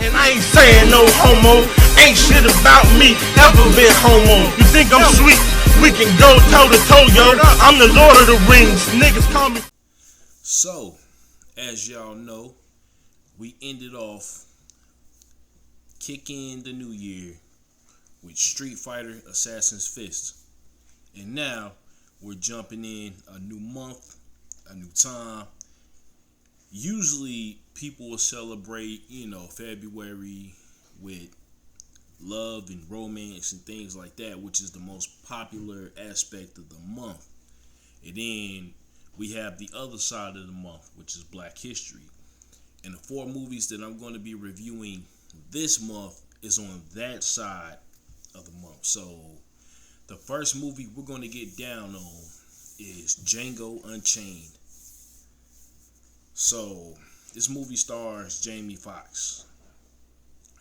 And I ain't saying no homo. Ain't shit about me ever been homo. You think I'm sweet? We can go toe to toe, yo. I'm the Lord of the Rings. Niggas call me. So, as y'all know, we ended off kicking the new year with Street Fighter Assassin's Fist. And now we're jumping in a new month, a new time. Usually people will celebrate, February with love and romance and things like that, which is the most popular aspect of the month. And then we have the other side of the month, which is Black History. And the 4 movies that I'm going to be reviewing this month is on that side of the month. So the first movie we're going to get down on is Django Unchained. So this movie stars Jamie Foxx,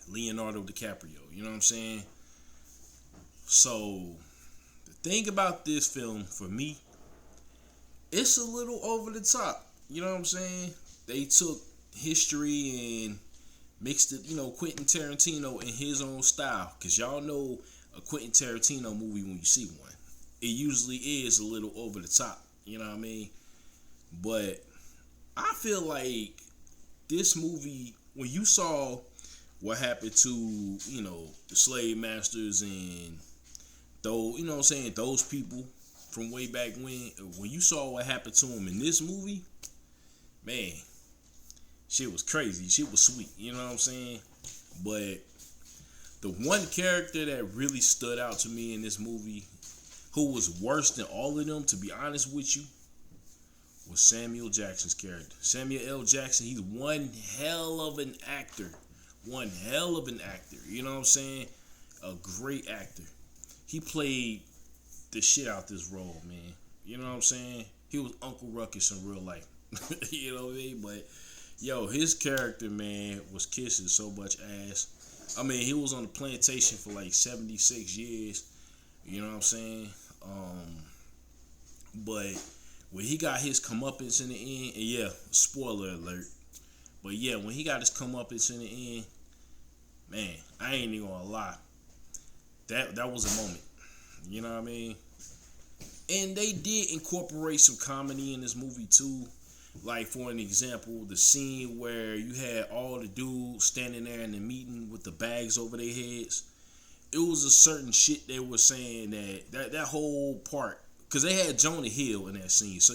Leonardo DiCaprio, you know what I'm saying? So the thing about this film for me, it's a little over the top, you know what I'm saying? They took history and mixed it, Quentin Tarantino in his own style, because y'all know a Quentin Tarantino movie when you see one, it usually is a little over the top, you know what I mean? But I feel like this movie, when you saw what happened to, the slave masters and those people from way back when you saw what happened to them in this movie, man, shit was crazy. Shit was sweet, you know what I'm saying? But the one character that really stood out to me in this movie, who was worse than all of them, to be honest with you, was Samuel Jackson's character. Samuel L. Jackson, he's one hell of an actor. One hell of an actor. You know what I'm saying? A great actor. He played the shit out this role, man. You know what I'm saying? He was Uncle Ruckus in real life. You know what I mean? But, his character, man, was kissing so much ass. I mean, he was on the plantation for like 76 years. You know what I'm saying? But when he got his comeuppance in the end, and spoiler alert, but when he got his comeuppance in the end, man, I ain't even gonna lie, that was a moment, you know what I mean? And they did incorporate some comedy in this movie too, like for an example, the scene where you had all the dudes standing there in the meeting with the bags over their heads. It was a certain shit they were saying that whole part, because they had Jonah Hill in that scene, so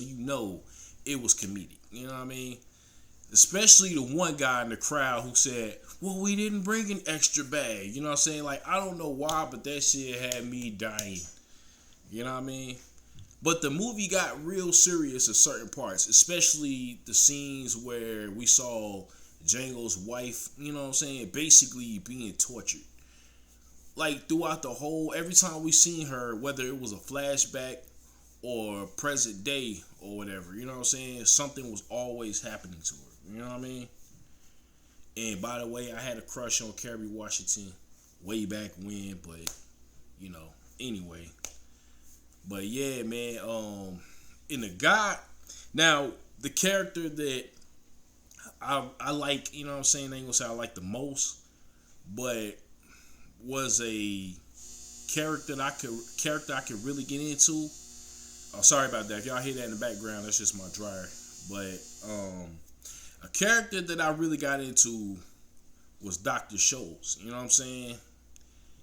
it was comedic. You know what I mean? Especially the one guy in the crowd who said, well, we didn't bring an extra bag. You know what I'm saying? Like, I don't know why, but that shit had me dying. You know what I mean? But the movie got real serious in certain parts, especially the scenes where we saw Django's wife, you know what I'm saying, basically being tortured. Like, throughout the whole, every time we seen her, whether it was a flashback or present day or whatever, you know what I'm saying, something was always happening to her, you know what I mean? And by the way, I had a crush on Kerry Washington way back when, but, anyway. But yeah, man, in the God, now, the character that I like, you know what I'm saying, I ain't gonna say I like the most, but was a character I could really get into. Oh, sorry about that. If y'all hear that in the background, that's just my dryer. But a character that I really got into was Dr. Scholl's. You know what I'm saying?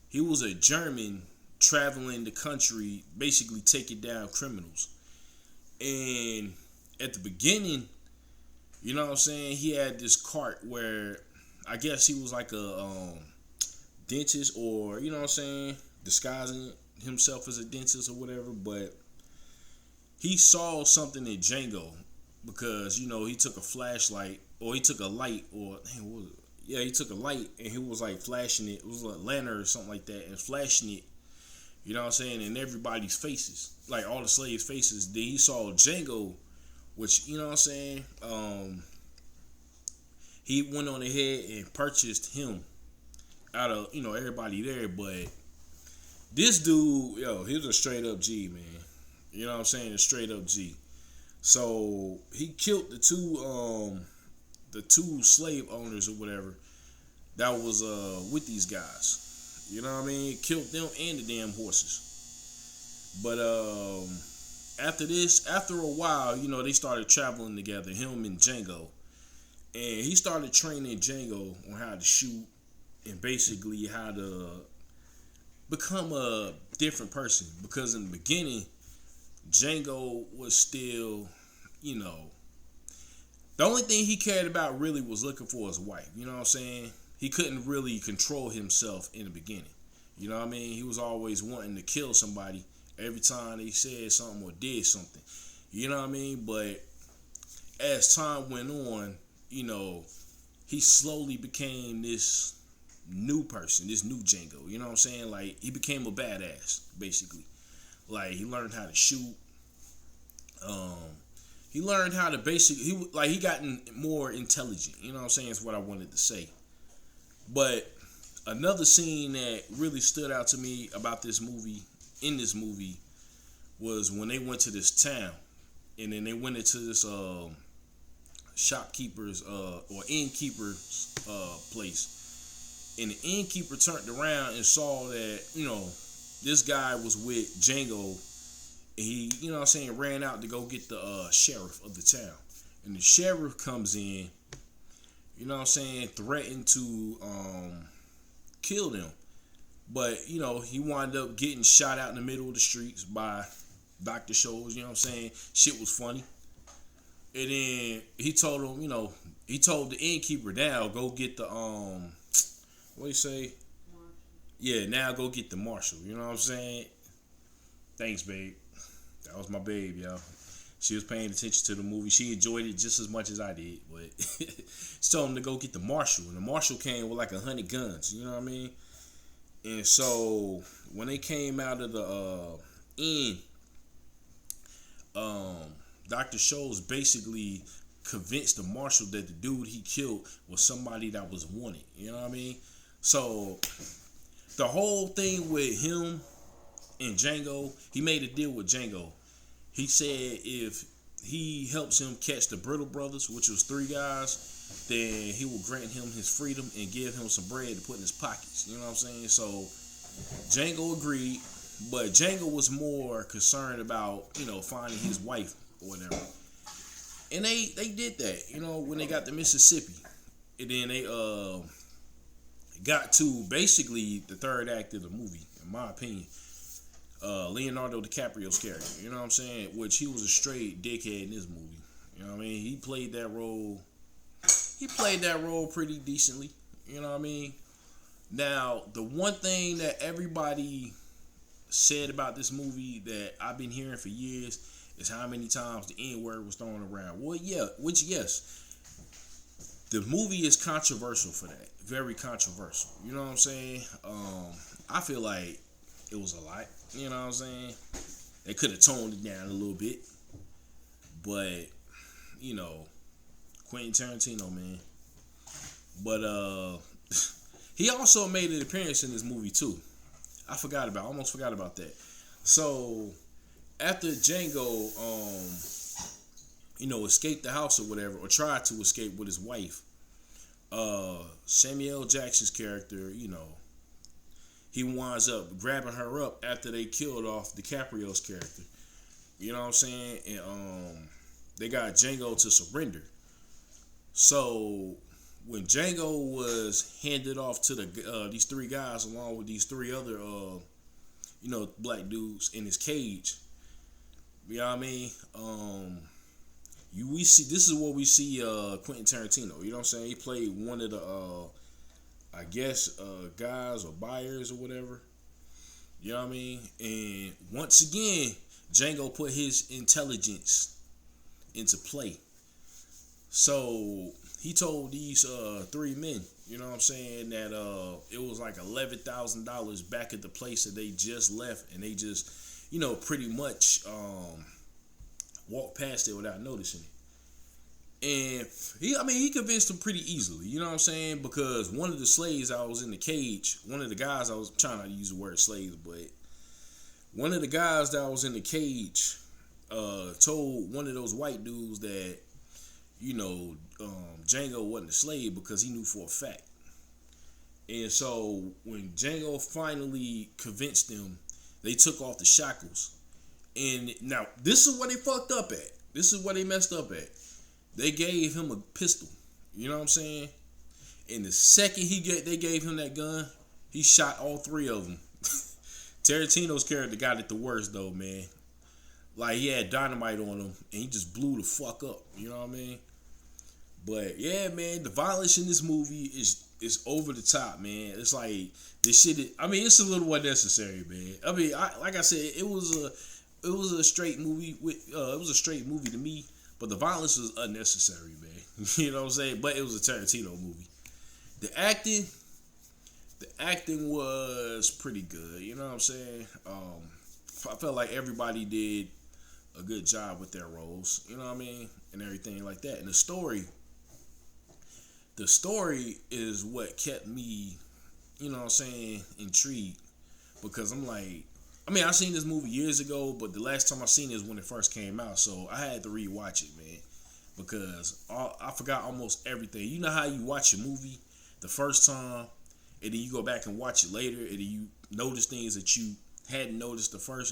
He was a German traveling the country, basically taking down criminals. And at the beginning, you know what I'm saying, he had this cart where I guess he was like a dentist, or, you know what I'm saying, disguising himself as a dentist or whatever, but he saw something in Django because, he took a flashlight, or he took a light, or, he took a light and he was like flashing it. It was like a lantern or something like that, and flashing it, you know what I'm saying, in everybody's faces, like all the slaves' faces. Then he saw Django, which, you know what I'm saying, he went on ahead and purchased him out of, everybody there. But this dude, he was a straight up G, man. You know what I'm saying? A straight up G. So he killed the two slave owners or whatever. that was with these guys. You know what I mean? Killed them and the damn horses. But after a while, they started traveling together, him and Django. And he started training Django on how to shoot and basically how to become a different person. Because in the beginning, Django was still, the only thing he cared about really was looking for his wife. You know what I'm saying? He couldn't really control himself in the beginning. You know what I mean? He was always wanting to kill somebody every time they said something or did something. You know what I mean? But as time went on, he slowly became this new person, this new Django. You know what I'm saying? Like, he became a badass, basically. Like, he learned how to shoot. He learned how to he gotten more intelligent. You know what I'm saying? Is what I wanted to say. But another scene that really stood out to me about this movie, was when they went to this town, and then they went into this shopkeeper's or innkeeper's place, and the innkeeper turned around and saw that this guy was with Django, and he ran out to go get the sheriff of the town, and the sheriff comes in, threatened to kill them, but he wound up getting shot out in the middle of the streets by Dr. Scholes. Shit was funny. And then he told him, he told the innkeeper, now go get the what do you say? Marshal. Yeah, now go get the marshal. You know what I'm saying? Thanks, babe. That was my babe, y'all. She was paying attention to the movie. She enjoyed it just as much as I did. But he told him to go get the marshal, and the marshal came with like 100 guns. You know what I mean? And so when they came out of the inn, Dr. Scholes basically convinced the marshal that the dude he killed was somebody that was wanted. You know what I mean? So the whole thing with him and Django, he made a deal with Django. He said if he helps him catch the Brittle Brothers, which was 3 guys, then he will grant him his freedom and give him some bread to put in his pockets. You know what I'm saying? So Django agreed, but Django was more concerned about, finding his wife or whatever. And they did that, when they got to Mississippi. And then they got to basically the third act of the movie, in my opinion. Leonardo DiCaprio's character, you know what I'm saying? Which he was a straight dickhead in this movie. You know what I mean? He played that role pretty decently. You know what I mean? Now, the one thing that everybody said about this movie that I've been hearing for years is how many times the N-word was thrown around. Well, yeah, yes. The movie is controversial for that. Very controversial. You know what I'm saying? I feel like it was a lot. You know what I'm saying? They could have toned it down a little bit. But, Quentin Tarantino, man. But he also made an appearance in this movie too. I almost forgot about that. So after Django escaped the house or whatever, or tried to escape with his wife, Samuel L. Jackson's character, he winds up grabbing her up after they killed off DiCaprio's character. You know what I'm saying? And they got Django to surrender. So when Django was handed off to these 3 guys along with these 3 other black dudes in his cage, you know what I mean? We see, this is what we see Quentin Tarantino. You know what I'm saying? He played one of the guys or buyers or whatever. You know what I mean? And once again, Django put his intelligence into play. So he told these 3 men, you know what I'm saying, that it was like $11,000 back at the place that they just left, and they just, pretty much walked past it without noticing it. And he convinced them pretty easily, you know what I'm saying? Because one of the slaves I was in the cage, one of the guys, I was trying not to use the word slaves, but one of the guys that was in the cage told one of those white dudes that, Django wasn't a slave because he knew for a fact. And so when Django finally convinced them, they took off the shackles. And now this is what they fucked up at. This is what they messed up at. They gave him a pistol. You know what I'm saying? And the second they gave him that gun, he shot all three of them. Tarantino's character got it the worst though, man. Like he had dynamite on him and he just blew the fuck up. You know what I mean? But yeah, man, the violence in this movie is over the top, man. It's like this shit. It's a little unnecessary, man. Like I said, it was a straight movie it was a straight movie to me, but the violence was unnecessary, man. You know what I'm saying? But it was a Tarantino movie. The acting was pretty good. You know what I'm saying? I felt like everybody did a good job with their roles. You know what I mean? And everything like that. And the story is what kept me, you know what I'm saying, intrigued. Because I'm like, I seen this movie years ago, but the last time I seen it was when it first came out. So I had to rewatch it, man. Because I forgot almost everything. You know how you watch a movie the first time, and then you go back and watch it later, and then you notice things that you hadn't noticed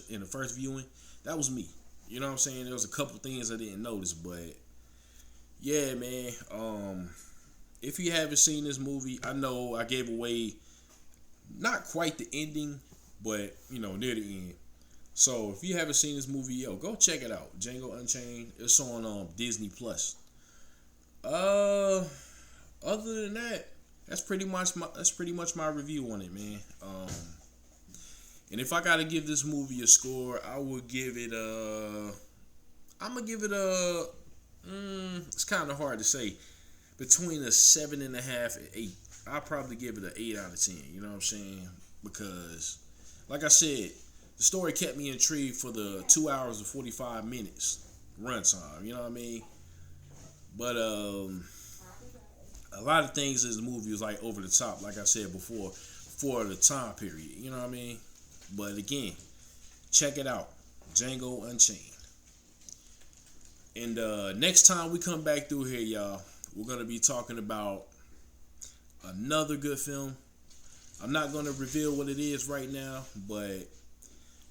in the first viewing? That was me. You know what I'm saying? There was a couple things I didn't notice, but yeah, man. If you haven't seen this movie, I know I gave away not quite the ending, but near the end. So if you haven't seen this movie, go check it out. Django Unchained. It's on Disney Plus. Other than that, that's pretty much my review on it, man. And if I gotta give this movie a score, I would give it it's kind of hard to say, between a 7.5 and 8. I'll probably give it an 8 out of 10. You know what I'm saying? Because, like I said, the story kept me intrigued for the 2 hours and 45 minutes runtime. You know what I mean? But a lot of things in this movie was like over the top, like I said before, for the time period. You know what I mean? But again, check it out, Django Unchained. And next time we come back through here, y'all, we're gonna be talking about another good film. I'm not gonna reveal what it is right now, but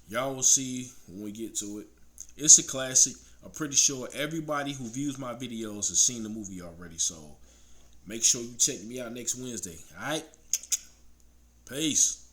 y'all will see when we get to it. It's a classic. I'm pretty sure everybody who views my videos has seen the movie already, so make sure you check me out next Wednesday. All right? Peace.